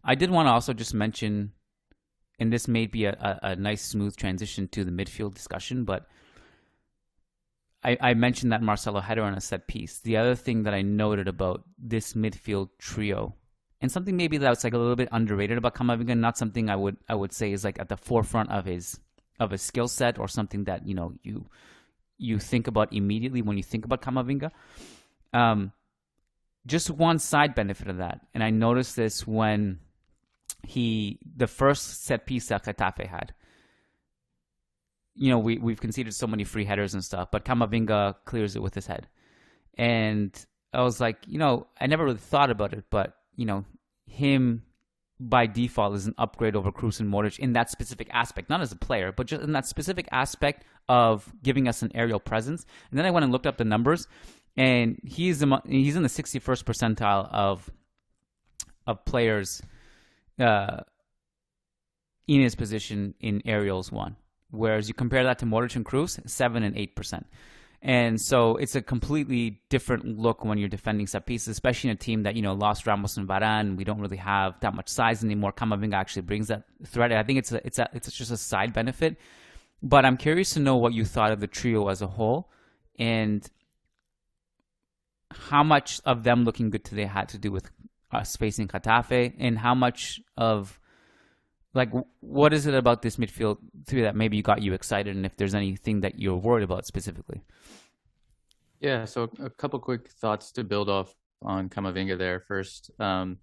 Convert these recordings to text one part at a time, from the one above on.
I did want to also just mention, and this may be a nice smooth transition to the midfield discussion, but I mentioned that Marcelo header on a set piece. The other thing that I noted about this midfield trio, and something maybe that's like a little bit underrated about Camavinga, not something I would say is like at the forefront of his skill set, or something that you think about immediately when you think about Camavinga. Just one side benefit of that, and I noticed this when the first set piece that Getafe had. We've conceded so many free headers and stuff, but Camavinga clears it with his head. And I was like, I never really thought about it, but, him by default is an upgrade over Kroos and Modric in that specific aspect, not as a player, but just in that specific aspect of giving us an aerial presence. And then I went and looked up the numbers, and he's in the 61st percentile of players in his position in aerials won. Whereas you compare that to Modric and Kroos, 7 and 8%. And so it's a completely different look when you're defending set pieces, especially in a team that, lost Ramos and Varane. We don't really have that much size anymore. Camavinga actually brings that threat. I think it's just a side benefit. But I'm curious to know what you thought of the trio as a whole, and how much of them looking good today had to do with us facing Getafe, and how much of, like, what is it about this midfield three that maybe got you excited, and if there's anything that you're worried about specifically? Yeah, so a couple quick thoughts to build off on Camavinga there first. You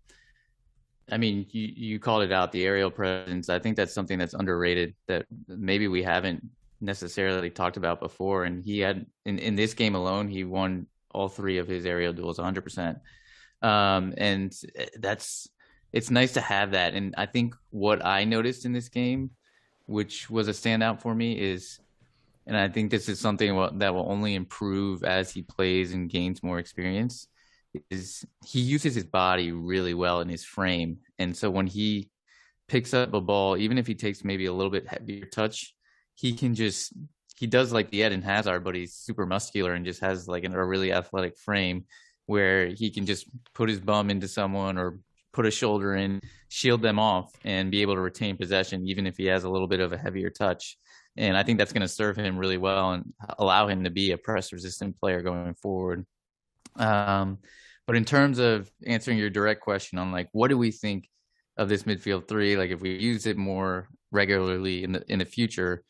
called it out, the aerial presence. I think that's something that's underrated that maybe we haven't necessarily talked about before. And he had, in this game alone, he won all three of his aerial duels 100%. And it's nice to have that. And I think what I noticed in this game, which was a standout for me, is, and I think this is something that will only improve as he plays and gains more experience, is he uses his body really well in his frame. And so when he picks up a ball, even if he takes maybe a little bit heavier touch, he does like the Eden Hazard, but he's super muscular and just has like a really athletic frame where he can just put his bum into someone or put a shoulder in, shield them off, and be able to retain possession, even if he has a little bit of a heavier touch. And I think that's going to serve him really well and allow him to be a press-resistant player going forward. But in terms of answering your direct question on, like, what do we think of this midfield three? Like, if we use it more regularly in the future,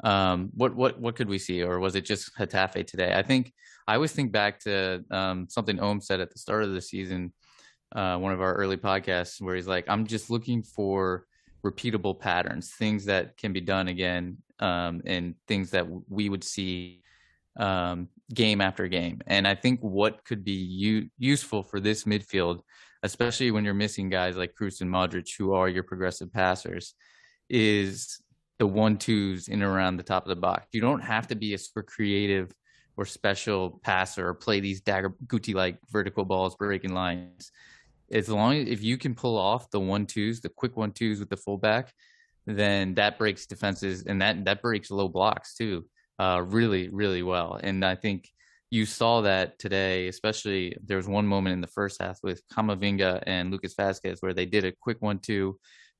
what could we see? Or was it just Getafe today? I always think back to something Ohm said at the start of the season, one of our early podcasts, where he's like, I'm just looking for repeatable patterns, things that can be done again, and things that we would see game after game. And I think what could be useful for this midfield, especially when you're missing guys like Kroos and Modric, who are your progressive passers, is the 1-2s in and around the top of the box. You don't have to be a super creative or special passer or play these dagger Guti-like vertical balls breaking lines. As long as if you can pull off the 1-2s, the quick 1-2s with the fullback, then that breaks defenses, and that breaks low blocks too, really, really well. And I think you saw that today, especially there was one moment in the first half with Camavinga and Lucas Vazquez where they did a quick 1-2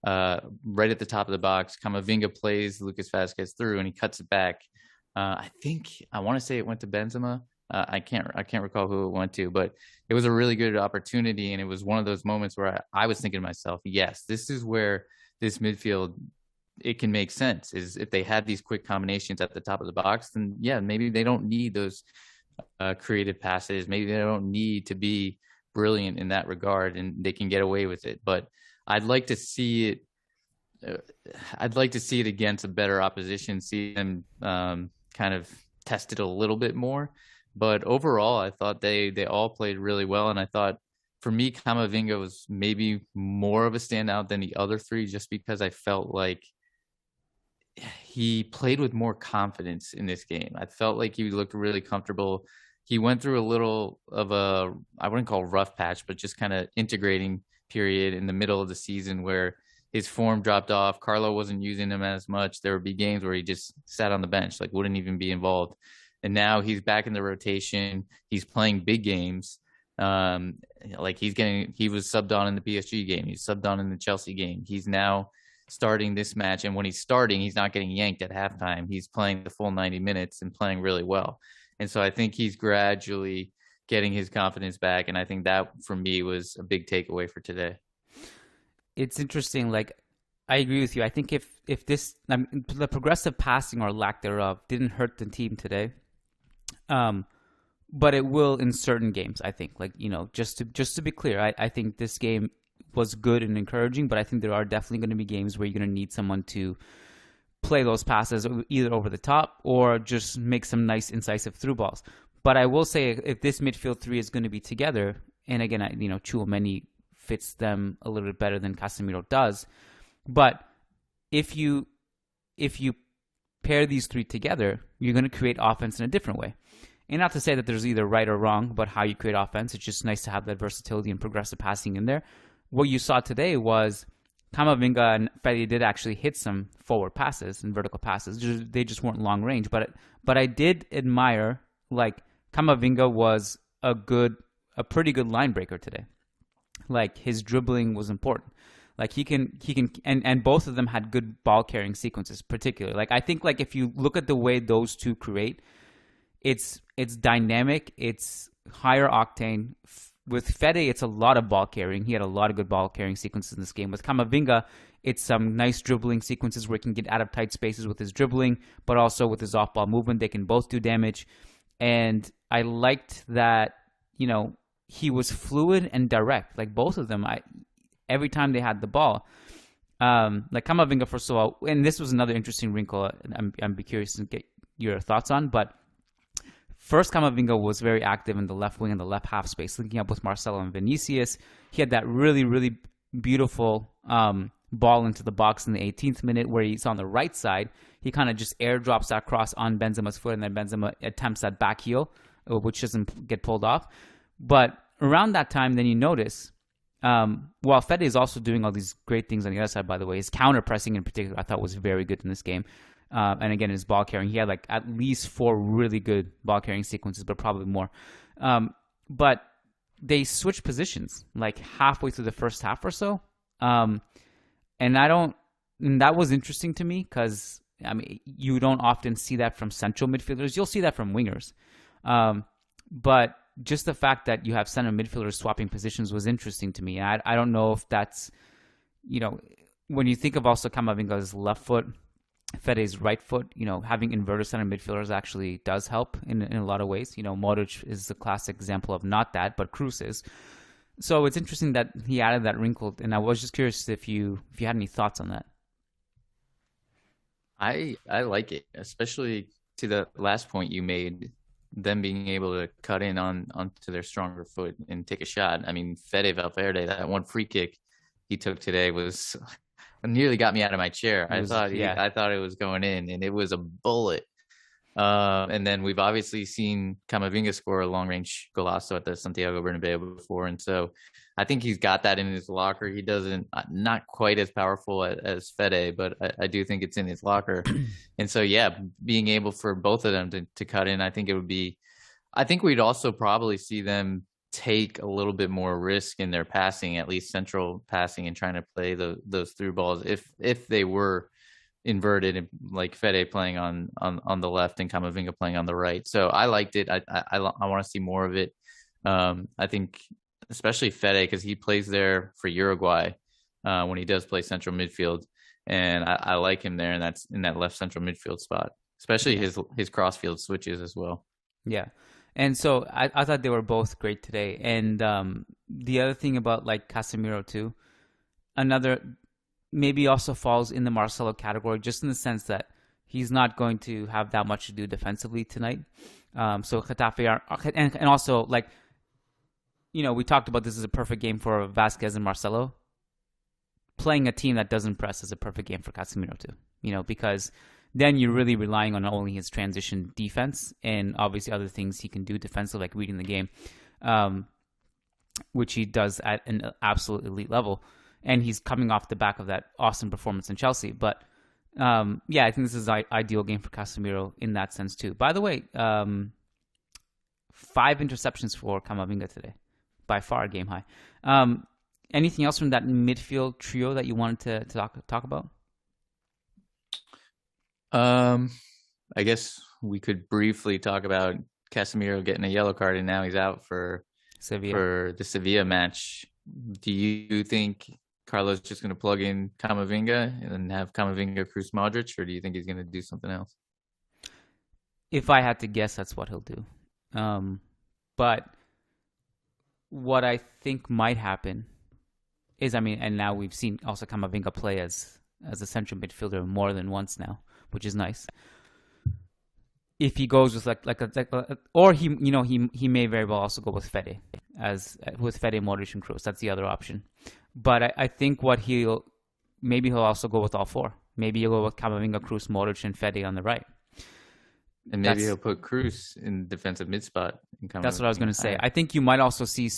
right at the top of the box. Camavinga plays Lucas Vazquez through and he cuts it back. I want to say it went to Benzema. I can't recall who it went to, but it was a really good opportunity. And it was one of those moments where I was thinking to myself, yes, this is where this midfield, it can make sense, is if they had these quick combinations at the top of the box, then yeah, maybe they don't need those creative passes. Maybe they don't need to be brilliant in that regard, and they can get away with it. But I'd like to see it against a better opposition, see them kind of test it a little bit more. But overall, I thought they all played really well. And I thought, for me, Camavinga was maybe more of a standout than the other three, just because I felt like he played with more confidence in this game. I felt like he looked really comfortable. He went through a little of a, I wouldn't call rough patch, but just kind of integrating period in the middle of the season where his form dropped off. Carlo wasn't using him as much. There would be games where he just sat on the bench, like wouldn't even be involved. And now he's back in the rotation. He's playing big games. Like he was subbed on in the PSG game. He's subbed on in the Chelsea game. He's now starting this match. And when he's starting, he's not getting yanked at halftime. He's playing the full 90 minutes and playing really well. And so I think he's gradually getting his confidence back. And I think that for me was a big takeaway for today. It's interesting. Like, I agree with you. I think if this, the progressive passing or lack thereof didn't hurt the team today, but it will in certain games, I think. Like, just to be clear, I think this game was good and encouraging, but I think there are definitely going to be games where you're going to need someone to play those passes either over the top or just make some nice incisive through balls. But I will say, if this midfield three is going to be together, and again, Tchouaméni fits them a little bit better than Casemiro does, but if you pair these three together, you're going to create offense in a different way. And not to say that there's either right or wrong about how you create offense. It's just nice to have that versatility and progressive passing in there. What you saw today was Camavinga and Fede did actually hit some forward passes and vertical passes. They just weren't long range. But I did admire, like, Camavinga was a pretty good line breaker today. Like, his dribbling was important. Like, he can and both of them had good ball carrying sequences, particularly. Like, I think, like, if you look at the way those two create, it's dynamic, it's higher octane. With Fede, it's a lot of ball carrying. He had a lot of good ball carrying sequences in this game. With Camavinga, it's some nice dribbling sequences where he can get out of tight spaces with his dribbling, but also with his off-ball movement. They can both do damage. And I liked that, he was fluid and direct. Like, both of them, every time they had the ball. Like Camavinga, first of all, and this was another interesting wrinkle I'm curious to get your thoughts on, but first, Camavinga was very active in the left wing and the left half space, linking up with Marcelo and Vinicius. He had that really, really beautiful ball into the box in the 18th minute where he's on the right side. He kind of just airdrops that cross on Benzema's foot, and then Benzema attempts that back heel, which doesn't get pulled off. But around that time, then you notice, while Fede is also doing all these great things on the other side, by the way, his counter pressing in particular, I thought was very good in this game. And again, his ball carrying, he had like at least 4 really good ball carrying sequences, but probably more. But they switched positions like halfway through the first half or so. And that was interesting to me because, you don't often see that from central midfielders. You'll see that from wingers. But just the fact that you have center midfielders swapping positions was interesting to me. I don't know if that's, when you think of also Camavinga's left foot, Fede's right foot, having inverted center midfielders actually does help in a lot of ways. Modric is the classic example of not that, but Kroos is. So it's interesting that he added that wrinkle, and I was just curious if you had any thoughts on that. I like it, especially to the last point you made, them being able to cut in onto their stronger foot and take a shot. Fede Valverde, that one free kick he took today was nearly got me out of my chair. I thought it was going in, and it was a bullet. And then we've obviously seen Camavinga score a long-range golazo at the Santiago Bernabeu before, and so I think he's got that in his locker. He doesn't, not quite as powerful as Fede, but I do think it's in his locker. And so, being able for both of them to cut in, I think we'd also probably see them take a little bit more risk in their passing, at least central passing, and trying to play those through balls if they were inverted, like Fede playing on the left and Camavinga playing on the right. So I liked it. I want to see more of it. I think especially Fede, because he plays there for Uruguay when he does play central midfield, and I like him there, and that's in that left central midfield spot, especially his crossfield switches as well. Yeah. And so I thought they were both great today. And the other thing about like Casemiro too, maybe also falls in the Marcelo category, just in the sense that he's not going to have that much to do defensively tonight. So Getafe and also like, we talked about this is a perfect game for Vasquez and Marcelo. Playing a team that doesn't press is a perfect game for Casemiro too, because then you're really relying on not only his transition defense and obviously other things he can do defensively, like reading the game, which he does at an absolute elite level. And he's coming off the back of that awesome performance in Chelsea. But, I think this is an ideal game for Casemiro in that sense too. By the way, 5 interceptions for Camavinga today. by far a game high. Anything else from that midfield trio that you wanted to talk about? I guess we could briefly talk about Casemiro getting a yellow card, and now he's out for the Sevilla match. Do you think Carlos just going to plug in Camavinga and have Camavinga, Kroos, Modric, or do you think he's going to do something else? If I had to guess, that's what he'll do. But what I think might happen is, and now we've seen also Camavinga play as a central midfielder more than once now, which is nice. If he goes with or he may very well also go with Fede Modric and Kroos. That's the other option. But I think he'll also go with all four. Maybe he'll go with Camavinga, Kroos, Modric, and Fede on the right. And maybe he'll put Kroos in defensive mid spot. That's what I was going to say. I think you might also see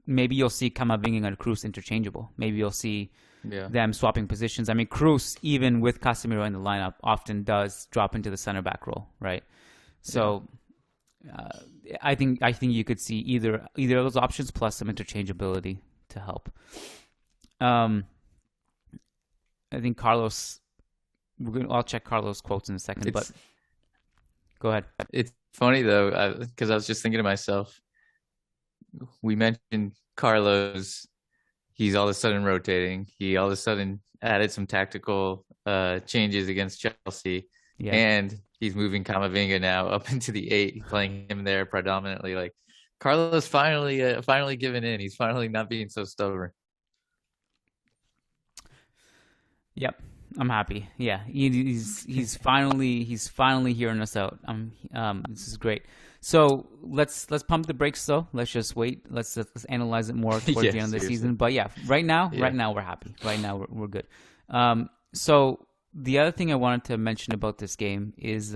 maybe you'll see Camavinga and Kroos interchangeable. Maybe you'll see them swapping positions. Kroos, even with Casemiro in the lineup, often does drop into the center back role, right? So I think you could see either of those options plus some interchangeability to help. I think Carlos. I'll check Carlos' quotes in a second, but go ahead. It's funny though, because I was just thinking to myself. We mentioned Carlos. He's all of a sudden rotating. He all of a sudden added some tactical changes against Chelsea, and he's moving Camavinga now up into the 8, playing him there predominantly. Like Carlos finally giving in. He's finally not being so stubborn. Yep, I'm happy. Yeah, he's finally hearing us out. This is great. So let's pump the brakes though. Let's just wait. Let's analyze it more towards the end of the season. But right now we're happy. Right now we're good. So the other thing I wanted to mention about this game is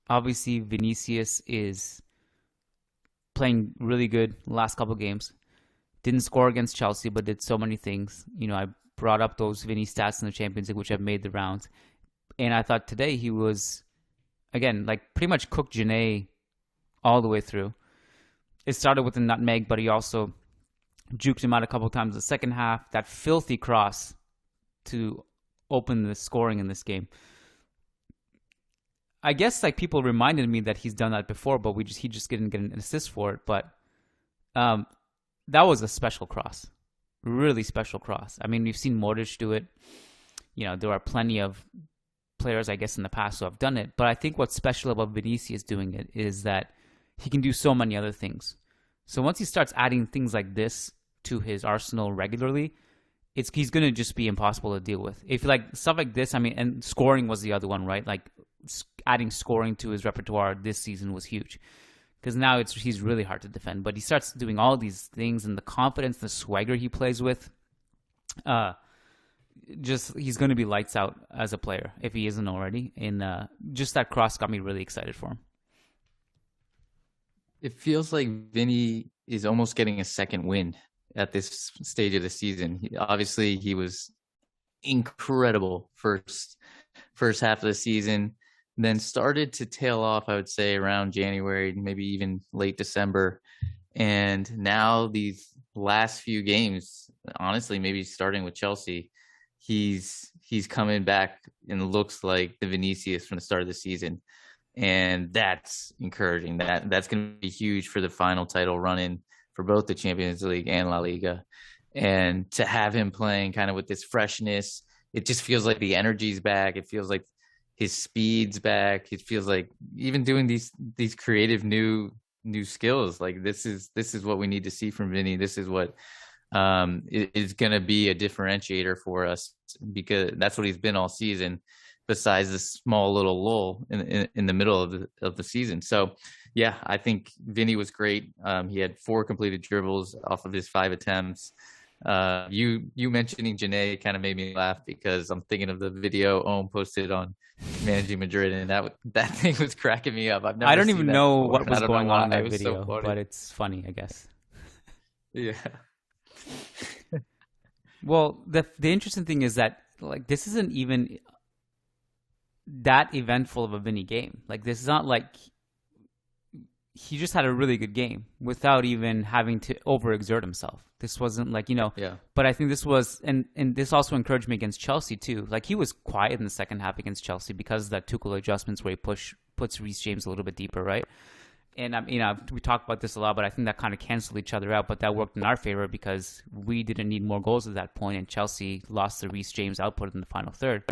obviously Vinicius is playing really good last couple games. Didn't score against Chelsea, but did so many things. I brought up those Vinny stats in the Champions League, which have made the rounds. And I thought today he was, again, pretty much cooked Janae all the way through. It started with a nutmeg, but he also juked him out a couple times in the second half. That filthy cross to open the scoring in this game. I guess people reminded me that he's done that before, but he just didn't get an assist for it. But that was a special cross. Really special cross. We've seen Modric do it. There are plenty of players, I guess, in the past who have done it. But I think what's special about Vinicius doing it is that he can do so many other things. So once he starts adding things like this to his arsenal regularly, he's going to just be impossible to deal with. If stuff like this, and scoring was the other one, right? Adding scoring to his repertoire this season was huge. Because now he's really hard to defend. But he starts doing all these things, and the confidence, the swagger he plays with, he's going to be lights out as a player if he isn't already. And just that cross got me really excited for him. It feels like Vinny is almost getting a second win at this stage of the season. Obviously, he was incredible first half of the season. Then started to tail off, I would say, around January, maybe even late December. And now these last few games, honestly, maybe starting with Chelsea, he's coming back and looks like the Vinicius from the start of the season. And that's encouraging. That's going to be huge for the final title run-in for both the Champions League and La Liga. And to have him playing kind of with this freshness, it just feels like the energy's back. It feels like his speed's back. It feels like even doing these creative new skills. This is what we need to see from Vinny. This is what is going to be a differentiator for us, because that's what he's been all season, besides this small little lull in the middle of the season. So yeah, I think Vinny was great. He had 4 completed dribbles off of his 5 attempts. You mentioning Janae kind of made me laugh, because I'm thinking of the video Owen posted on Managing Madrid, and that thing was cracking me up. I don't even know what was going on in that video, but it's funny, I guess. Yeah. Well, the interesting thing is that this isn't even that eventful of a Vinny game. This is not he just had a really good game without even having to overexert himself. This wasn't like, Yeah. but I think this was, and this also encouraged me against Chelsea too. Like he was quiet in the second half against Chelsea because of that Tuchel adjustments where he puts Reece James a little bit deeper, right? And we talk about this a lot, but I think that kind of canceled each other out. But that worked in our favor because we didn't need more goals at that point, and Chelsea lost the Reece James output in the final third.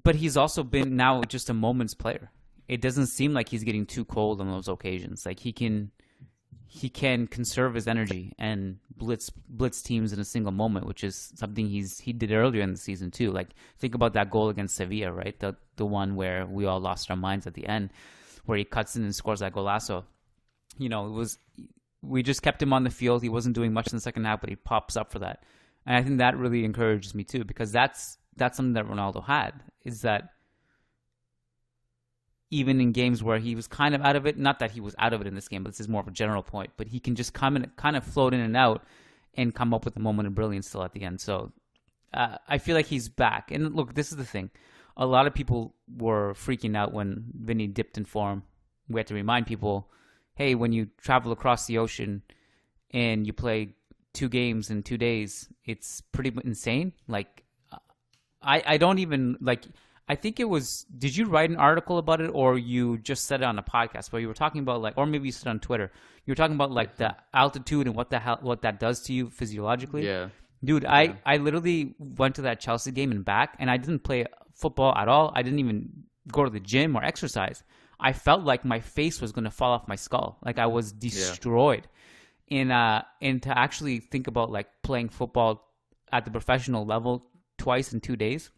But he's also been now just a moment's player. It doesn't seem like he's getting too cold on those occasions. Like he can conserve his energy and blitz teams in a single moment, which is something he did earlier in the season too. Like think about that goal against Sevilla, right? The one where we all lost our minds at the end, where he cuts in and scores that golazo. We just kept him on the field. He wasn't doing much in the second half, but he pops up for that, and I think that really encourages me too, because that's something that Ronaldo had, is that even in games where he was kind of out of it, not that he was out of it in this game, but this is more of a general point, but he can just come and kind of float in and out and come up with a moment of brilliance still at the end. So I feel like he's back. And look, this is the thing. A lot of people were freaking out when Vinny dipped in form. We had to remind people, hey, when you travel across the ocean and you play 2 games in 2 days, it's pretty insane. Like, I don't even, like, I think it was, did you write an article about it, or you just said it on a podcast where you were talking about, like, or maybe you said it on Twitter, you were talking about like the altitude and what that does to you physiologically? Yeah. Dude, I literally went to that Chelsea game and back, and I didn't play football at all. I didn't even go to the gym or exercise. I felt like my face was going to fall off my skull. Like I was destroyed. Yeah. And to actually think about like playing football at the professional level twice in 2 days,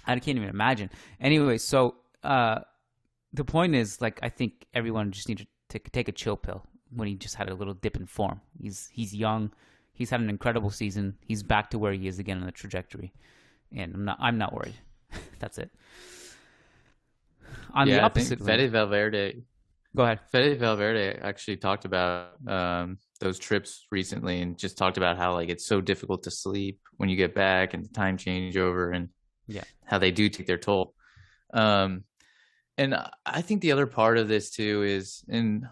I can't even imagine. Anyway, so the point is, like, I think everyone just needed to take a chill pill when he just had a little dip in form. He's young. He's had an incredible season. He's back to where he is again on the trajectory, and I'm not worried. That's it. On the opposite, Fede Valverde. Go ahead. Fede Valverde actually talked about those trips recently, and just talked about how like it's so difficult to sleep when you get back and the time changeover, and how they do take their toll. And I think the other part of this too is, and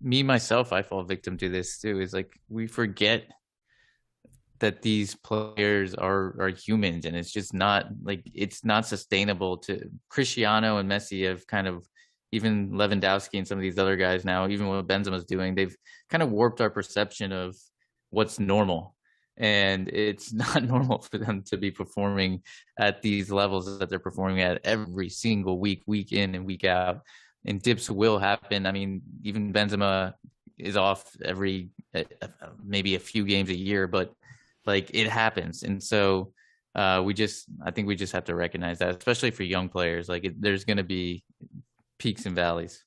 me myself, I fall victim to this too, is like we forget that these players are humans, and it's just not like, it's not sustainable to Cristiano and Messi have kind of, even Lewandowski and some of these other guys now, even what Benzema's doing, they've kind of warped our perception of what's normal. And it's not normal for them to be performing at these levels that they're performing at every single week, week in and week out. And dips will happen. I mean, even Benzema is off every maybe a few games a year, but like it happens. And so I think we just have to recognize that, especially for young players. Like there's going to be peaks and valleys.